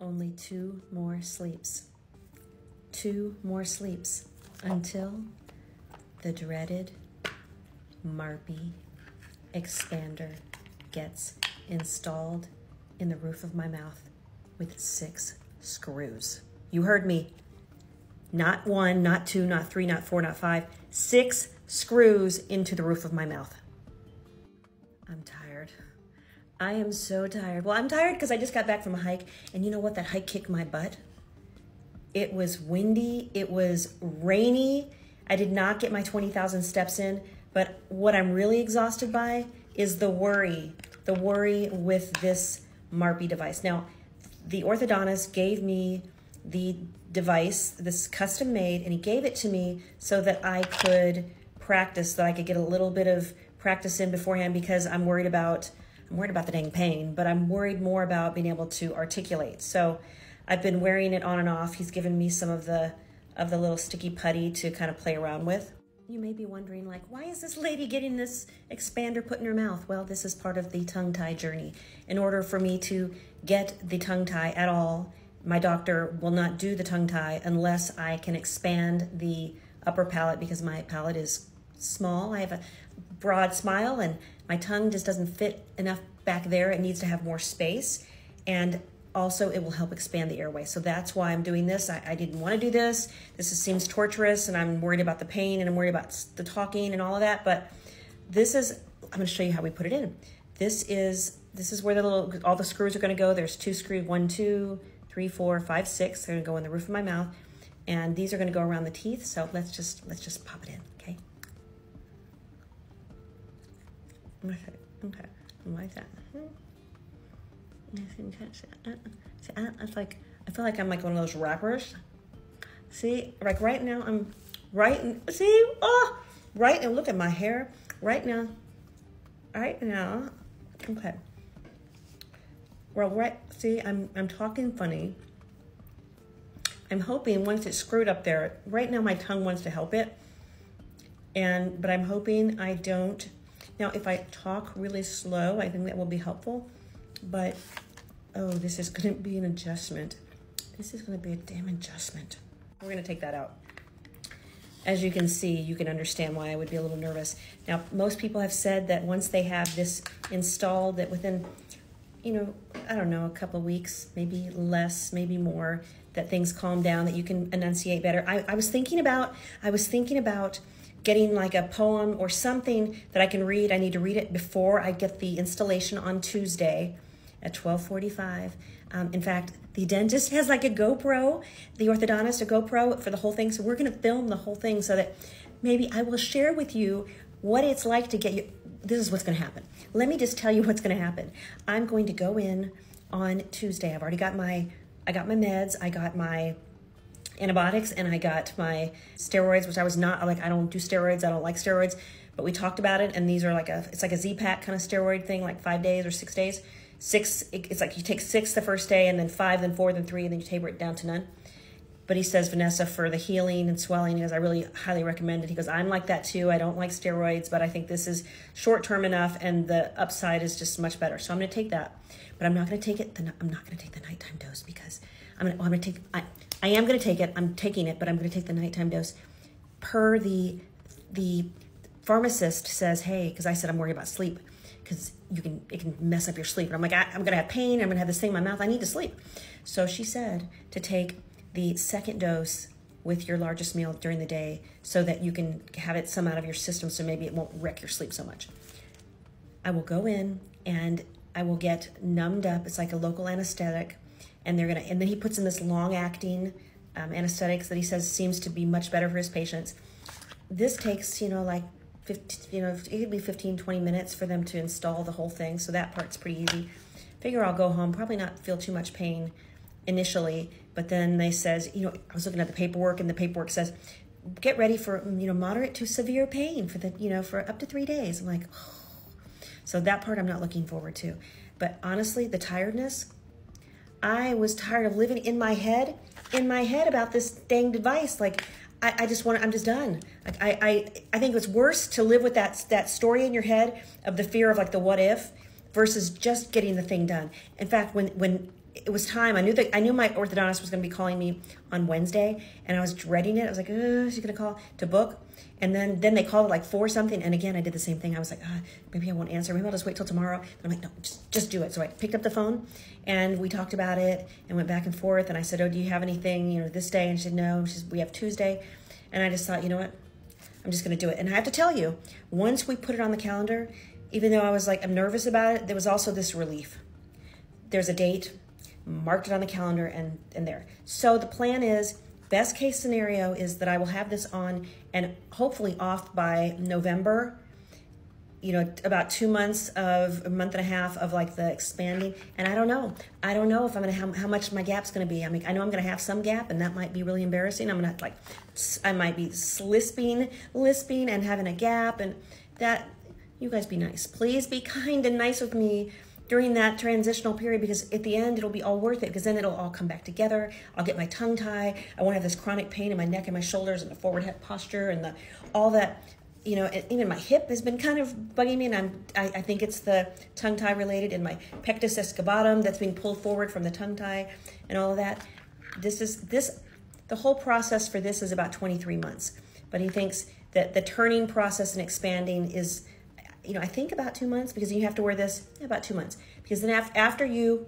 Only 2 more sleeps. 2 more sleeps until the dreaded Marpe expander gets installed in the roof of my mouth with 6 screws. You heard me. Not 1, not 2, not 3, not 4, not 5. 6 screws into the roof of my mouth. I'm tired. I am so tired. Well, I'm tired because I just got back from a hike, and you know what? That hike kicked my butt. It was windy. It was rainy. I did not get my 20,000 steps in, but what I'm really exhausted by is the worry with this Marpe device. Now, the orthodontist gave me the device, this custom made, and he gave it to me so that I could practice, so that I could get a little bit of practice in beforehand, because I'm worried about the dang pain, but I'm worried more about being able to articulate. So I've been wearing it on and off. He's given me some of the little sticky putty to kind of play around with. You may be wondering, like, why is this lady getting this expander put in her mouth? Well, this is part of the tongue tie journey. In order for me to get the tongue tie at all, my doctor will not do the tongue tie unless I can expand the upper palate, because my palate is small. I have a broad smile and my tongue just doesn't fit enough back there. It needs to have more space, and also it will help expand the airway. So that's why I'm doing this. I didn't want to do this. This seems torturous, and I'm worried about the pain, and I'm worried about the talking and all of that, but this is, I'm going to show you how we put it in. This is where all the screws are going to go. There's 2 screws, 1, 2, 3, 4, 5, 6. They're going to go in the roof of my mouth, and these are going to go around the teeth. So let's just pop it in, okay? Okay, like that. I feel like I'm like one of those rappers. See, like right now I'm right. See, right now. Look at my hair. Right now. Okay. Well, right. See, I'm talking funny. I'm hoping once it's screwed up there. Right now, my tongue wants to help it, but I'm hoping I don't. Now, if I talk really slow, I think that will be helpful. But, oh, this is going to be an adjustment. This is going to be a damn adjustment. We're going to take that out. As you can see, you can understand why I would be a little nervous. Now, most people have said that once they have this installed, that within, I don't know, a couple of weeks, maybe less, maybe more, that things calm down, that you can enunciate better. I was thinking about getting like a poem or something that I can read. I need to read it before I get the installation on Tuesday at 12:45. In fact, the dentist has like a GoPro, the orthodontist a GoPro for the whole thing. So we're going to film the whole thing so that maybe I will share with you what it's like to get you. This is what's going to happen. Let me just tell you what's going to happen. I'm going to go in on Tuesday. I've already got I got my meds. I got my antibiotics, and I got my steroids, which I was not like, I don't do steroids. I don't like steroids, but we talked about it. And these are it's like a Z-Pack kind of steroid thing, like 5 days or 6 days. 6, it's like you take 6 the first day, and then 5, then 4, then 3, and then you taper it down to none. But he says, Vanessa, for the healing and swelling, he goes, I really highly recommend it. He goes, I'm like that too. I don't like steroids, but I think this is short-term enough, and the upside is just much better. So I'm going to take that, but I'm not going to take it. I'm not going to take the nighttime dose, because I am going to take it. I'm taking it, but I'm going to take the nighttime dose per the pharmacist says, hey, because I said I'm worried about sleep, because it can mess up your sleep. And I'm like, I'm going to have pain. I'm going to have this thing in my mouth. I need to sleep. So she said to take the second dose with your largest meal during the day so that you can have it some out of your system, so maybe it won't wreck your sleep so much. I will go in and I will get numbed up. It's like a local anesthetic, and then he puts in this long-acting anesthetics that he says seems to be much better for his patients. This takes, like 15, it could be 15, 20 minutes for them to install the whole thing. So that part's pretty easy. Figure I'll go home, probably not feel too much pain initially, but then they says, I was looking at the paperwork, and the paperwork says, get ready for, moderate to severe pain for up to 3 days. I'm like, oh. So that part I'm not looking forward to. But honestly, the tiredness, I was tired of living in my head about this dang device. Like, I'm just done. Like, I think it's worse to live with that story in your head of the fear of like the what if versus just getting the thing done. In fact, when it was time. I knew my orthodontist was going to be calling me on Wednesday, and I was dreading it. I was like, she's going to call to book. And then they called at like 4 something. And again, I did the same thing. I was like, maybe I won't answer. Maybe I'll just wait till tomorrow. And I'm like, no, just do it. So I picked up the phone and we talked about it and went back and forth. And I said, oh, do you have anything, you know, this day? And she said, no. She said, we have Tuesday. And I just thought, you know what? I'm just going to do it. And I have to tell you, once we put it on the calendar, even though I was like, I'm nervous about it, there was also this relief. There's a date, marked it on the calendar, and there. So the plan is, best case scenario is that I will have this on and hopefully off by November, you know, about 2 months of a month and a half of like the expanding. And I don't know if I'm going to, how much my gap's going to be. I mean, I know I'm going to have some gap, and that might be really embarrassing. I'm going to like, I might be lisping and having a gap, and that, you guys be nice. Please be kind and nice with me during that transitional period, because at the end, it'll be all worth it, because then it'll all come back together. I'll get my tongue tie. I won't have this chronic pain in my neck and my shoulders and the forward head posture and all that, you know, even my hip has been kind of bugging me, and I think it's the tongue tie related, and my pectus excavatum that's being pulled forward from the tongue tie and all of that. The whole process for this is about 23 months, but he thinks that the turning process and expanding is, you know, I think about 2 months, because you have to wear this about 2 months, because then after you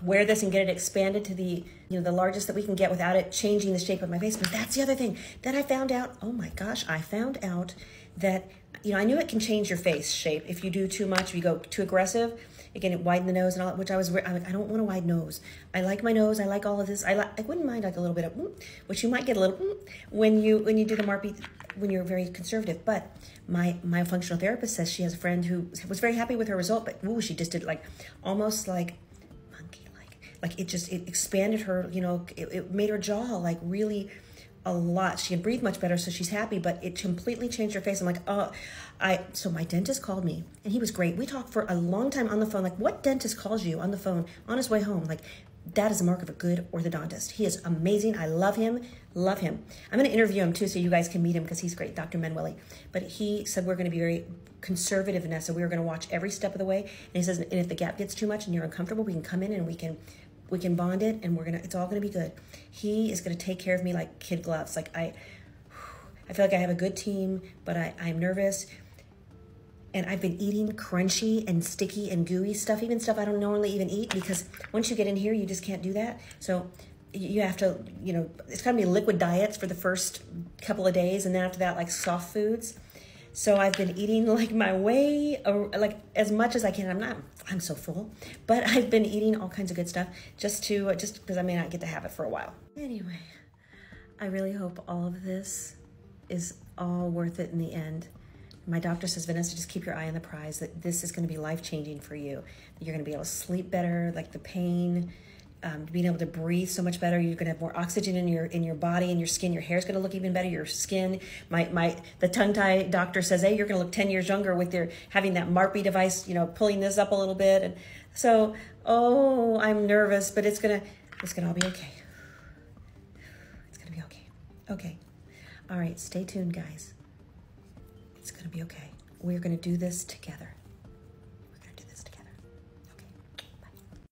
wear this and get it expanded to the, you know, the largest that we can get without it changing the shape of my face. But that's the other thing that I found out. Oh my gosh, I found out that, you know, I knew it can change your face shape if you do too much, if you go too aggressive. Again, it widen the nose and all that, which I don't want a wide nose. I like my nose. I like all of this. I wouldn't mind like a little bit of, which you might get a little when you do the Marpe, when you're very conservative. But my functional therapist says she has a friend who was very happy with her result, but she just did like almost like like it expanded her, you know, it made her jaw like really a lot. She can breathe much better, so she's happy, but it completely changed her face. I'm like, so my dentist called me, and he was great. We talked for a long time on the phone. Like, what dentist calls you on the phone on his way home? Like, that is a mark of a good orthodontist. He is amazing. I love him. Love him. I'm going to interview him too, so you guys can meet him, because he's great, Dr. Manuele. But he said we're going to be very conservative, Vanessa. We are going to watch every step of the way. And he says, and if the gap gets too much and you're uncomfortable, we can come in and we can bond it, and it's all gonna be good. He is gonna take care of me like kid gloves. Like I feel like I have a good team, but I'm nervous. And I've been eating crunchy and sticky and gooey stuff, even stuff I don't normally even eat, because once you get in here, you just can't do that. So you have to, you know, it's gotta be liquid diets for the first couple of days, and then after that, like soft foods. So I've been eating like my way, like as much as I can. I'm so full, but I've been eating all kinds of good stuff just because I may not get to have it for a while. Anyway, I really hope all of this is all worth it in the end. My doctor says, Vanessa, just keep your eye on the prize, that this is going to be life-changing for you. That you're going to be able to sleep better, like the pain, being able to breathe so much better. You're going to have more oxygen in your body and your skin. Your hair's going to look even better. Your skin, the tongue tie doctor says, hey, you're going to look 10 years younger with having that Marpe device, you know, pulling this up a little bit. And so, I'm nervous, but it's going to all be okay. It's going to be okay. Okay. All right. Stay tuned, guys. It's going to be okay. We're going to do this together.